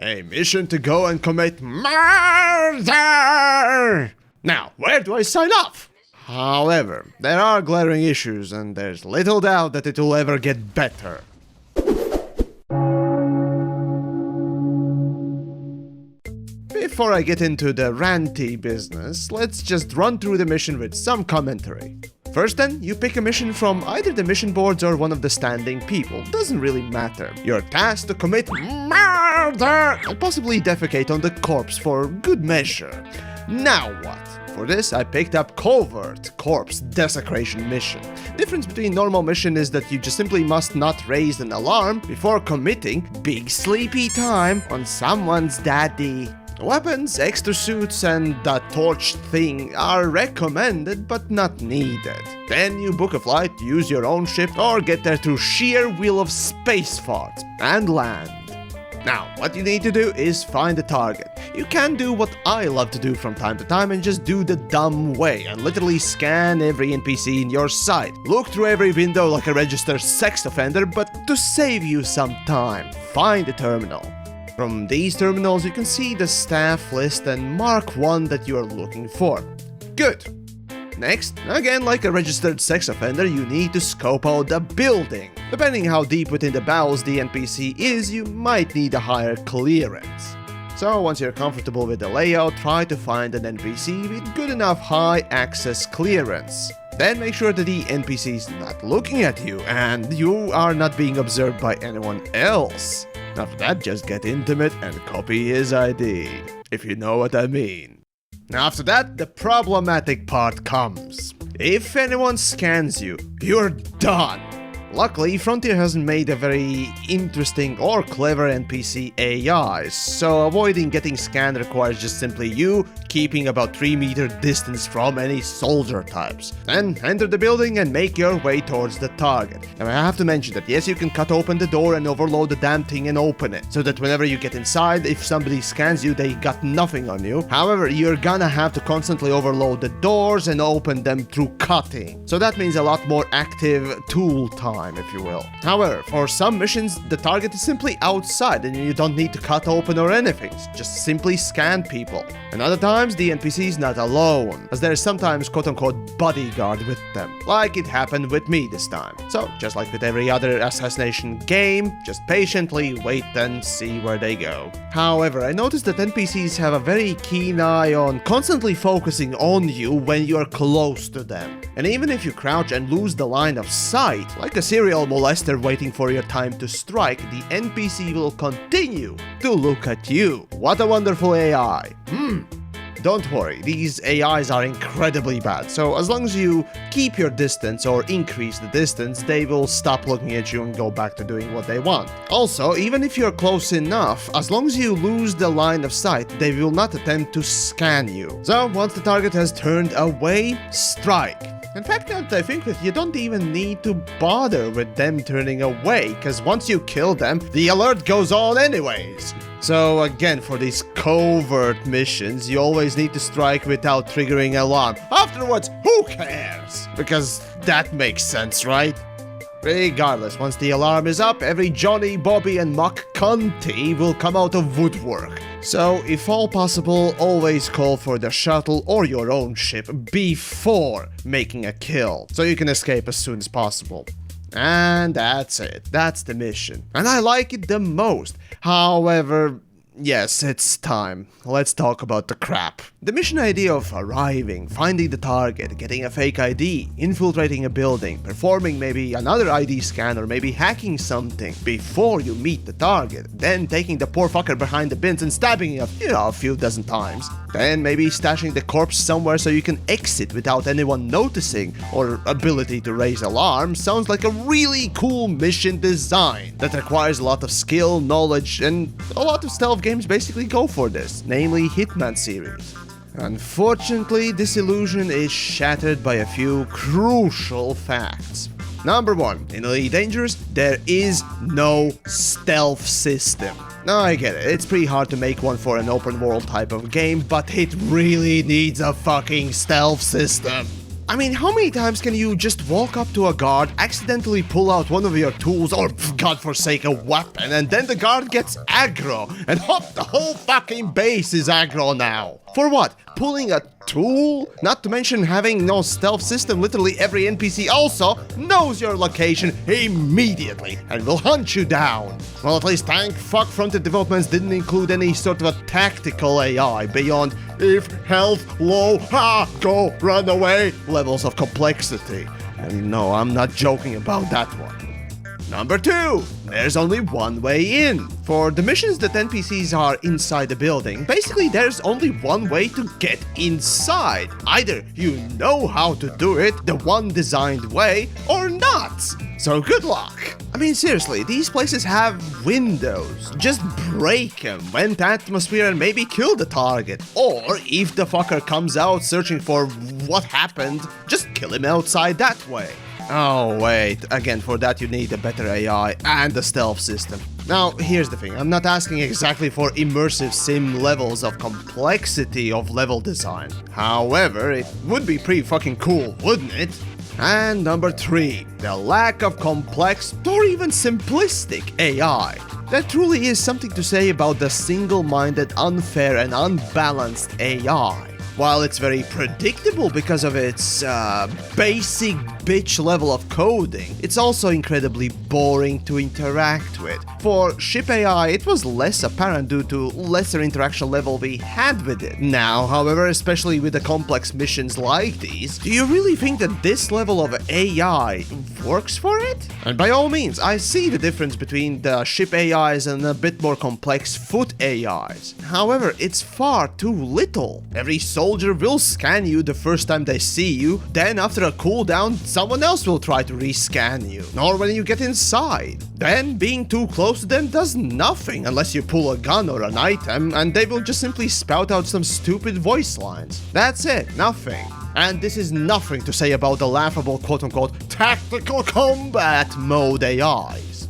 A mission to go and commit murder! Now, where do I sign off? However, there are glaring issues, and there's little doubt that it will ever get better. Before I get into the ranty business, let's just run through the mission with some commentary. First then, you pick a mission from either the mission boards or one of the standing people. Doesn't really matter. You're tasked to commit murder and possibly defecate on the corpse for good measure. Now what? For this, I picked up Covert Corpse Desecration Mission. Difference between normal mission is that you just simply must not raise an alarm before committing big sleepy time on someone's daddy. Weapons, extra suits, and that torch thing are recommended but not needed. Then you book a flight, use your own ship, or get there through sheer will of space farts and land. Now, what you need to do is find the target. You can do what I love to do from time to time and just do the dumb way and literally scan every NPC in your sight. Look through every window like a registered sex offender, but to save you some time, find a terminal. From these terminals, you can see the staff list and mark one that you are looking for. Good. Next, again like a registered sex offender, you need to scope out the building. Depending how deep within the bowels the NPC is, you might need a higher clearance. So once you're comfortable with the layout, try to find an NPC with good enough high access clearance. Then make sure that the NPC is not looking at you and you are not being observed by anyone else. After that, just get intimate and copy his ID, if you know what I mean. After that, the problematic part comes. If anyone scans you, you're done. Luckily, Frontier hasn't made a very interesting or clever NPC AI, so avoiding getting scanned requires just simply you keeping about 3-meter distance from any soldier types. Then enter the building and make your way towards the target. Now I have to mention that yes, you can cut open the door and overload the damn thing and open it, so that whenever you get inside, if somebody scans you, they got nothing on you. However, you're gonna have to constantly overload the doors and open them through cutting. So that means a lot more active tool time, if you will. However, for some missions, the target is simply outside and you don't need to cut open or anything, just simply scan people. And other times, the NPC is not alone, as there is sometimes quote-unquote bodyguard with them, like it happened with me this time. So, just like with every other Assassination game, just patiently wait and see where they go. However, I noticed that NPCs have a very keen eye on constantly focusing on you when you're close to them. And even if you crouch and lose the line of sight, like a serial molester waiting for your time to strike, the NPC will continue to look at you. What a wonderful AI. Don't worry, these AIs are incredibly bad, so as long as you keep your distance or increase the distance, they will stop looking at you and go back to doing what they want. Also, even if you're close enough, as long as you lose the line of sight, they will not attempt to scan you. So, once the target has turned away, strike. In fact, now that I think that you don't even need to bother with them turning away, because once you kill them, the alert goes on anyways. So again, for these covert missions, you always need to strike without triggering alarm. Afterwards, who cares? Because that makes sense, right? Regardless, once the alarm is up, every Johnny, Bobby, and Muck Cunty will come out of woodwork. So, if all possible, always call for the shuttle or your own ship before making a kill, so you can escape as soon as possible. And that's it. That's the mission. And I like it the most. However, yes, it's time. Let's talk about the crap. The mission idea of arriving, finding the target, getting a fake ID, infiltrating a building, performing maybe another ID scan or maybe hacking something before you meet the target, then taking the poor fucker behind the bins and stabbing him, a few dozen times. Then maybe stashing the corpse somewhere so you can exit without anyone noticing, or ability to raise alarm sounds like a really cool mission design that requires a lot of skill, knowledge, and a lot of stealth games basically go for this, namely Hitman series. Unfortunately, this illusion is shattered by a few crucial facts. Number 1, in Elite Dangerous, there is no stealth system. Now I get it, it's pretty hard to make one for an open world type of game, but it really needs a fucking stealth system. I mean, how many times can you just walk up to a guard, accidentally pull out one of your tools, or god forsake a weapon, and then the guard gets aggro, and hop, the whole fucking base is aggro now. For what? Pulling a tool? Not to mention having no stealth system, literally every NPC also knows your location immediately and will hunt you down. Well, at least thank fuck Fronted Developments didn't include any sort of a tactical AI beyond if health low, go, run away levels of complexity. And no, I'm not joking about that one. Number 2, there's only one way in. For the missions that NPCs are inside the building, basically there's only one way to get inside. Either you know how to do it the one designed way, or not. So good luck. I mean, seriously, these places have windows. Just break them, vent atmosphere, and maybe kill the target. Or if the fucker comes out searching for what happened, just kill him outside that way. Oh wait, again, for that you need a better AI and a stealth system. Now, here's the thing, I'm not asking exactly for immersive sim levels of complexity of level design. However, it would be pretty fucking cool, wouldn't it? And number 3, the lack of complex or even simplistic AI. There truly is something to say about the single-minded, unfair and unbalanced AI. While it's very predictable because of its basic bitch level of coding, it's also incredibly boring to interact with. For ship AI, it was less apparent due to lesser interaction level we had with it. Now, however, especially with the complex missions like these, do you really think that this level of AI works for it? And by all means, I see the difference between the ship AIs and a bit more complex foot AIs. However, it's far too little. Every soldier will scan you the first time they see you, then after a cooldown, someone else will try to rescan you. Or when you get inside. Then being too close to them does nothing unless you pull a gun or an item, and they will just simply spout out some stupid voice lines. That's it, nothing. And this is nothing to say about the laughable quote-unquote tactical combat mode AIs.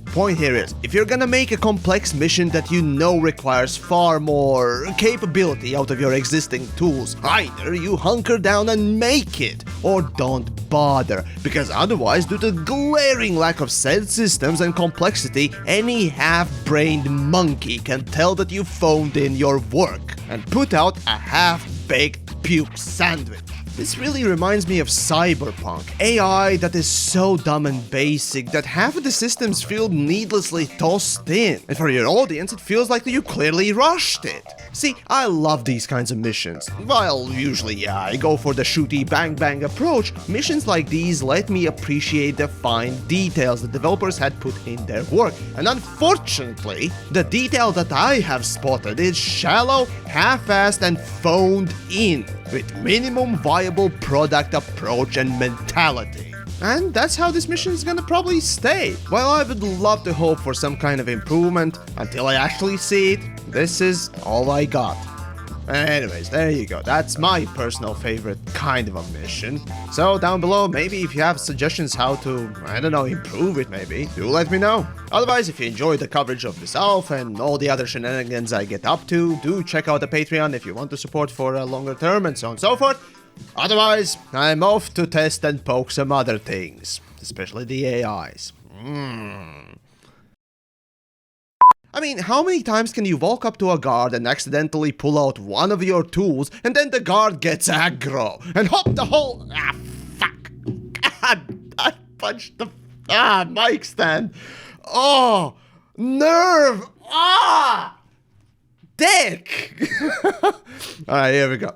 Point here is, if you're gonna make a complex mission that you know requires far more capability out of your existing tools, either you hunker down and make it, or don't bother, because otherwise, due to glaring lack of said systems and complexity, any half-brained monkey can tell that you phoned in your work and put out a half-baked puke sandwich. This really reminds me of Cyberpunk, AI that is so dumb and basic that half of the systems feel needlessly tossed in, and for your audience it feels like you clearly rushed it. See, I love these kinds of missions. While usually, I go for the shooty bang bang approach, missions like these let me appreciate the fine details the developers had put in their work, and unfortunately, the detail that I have spotted is shallow, half-assed and phoned in, with minimum viable product approach and mentality. And that's how this mission is gonna probably stay. While I would love to hope for some kind of improvement, until I actually see it, this is all I got. Anyways, there you go. That's my personal favorite kind of a mission. So down below, maybe if you have suggestions how to, I don't know, improve it maybe, do let me know. Otherwise, if you enjoyed the coverage of this elf and all the other shenanigans I get up to, do check out the Patreon if you want to support for a longer term and so on and so forth. Otherwise, I'm off to test and poke some other things, especially the AIs. I mean, how many times can you walk up to a guard and accidentally pull out one of your tools, and then the guard gets aggro, and hop the whole... fuck. God, I punched the... mic stand. Oh, nerve. Dick. Alright, here we go.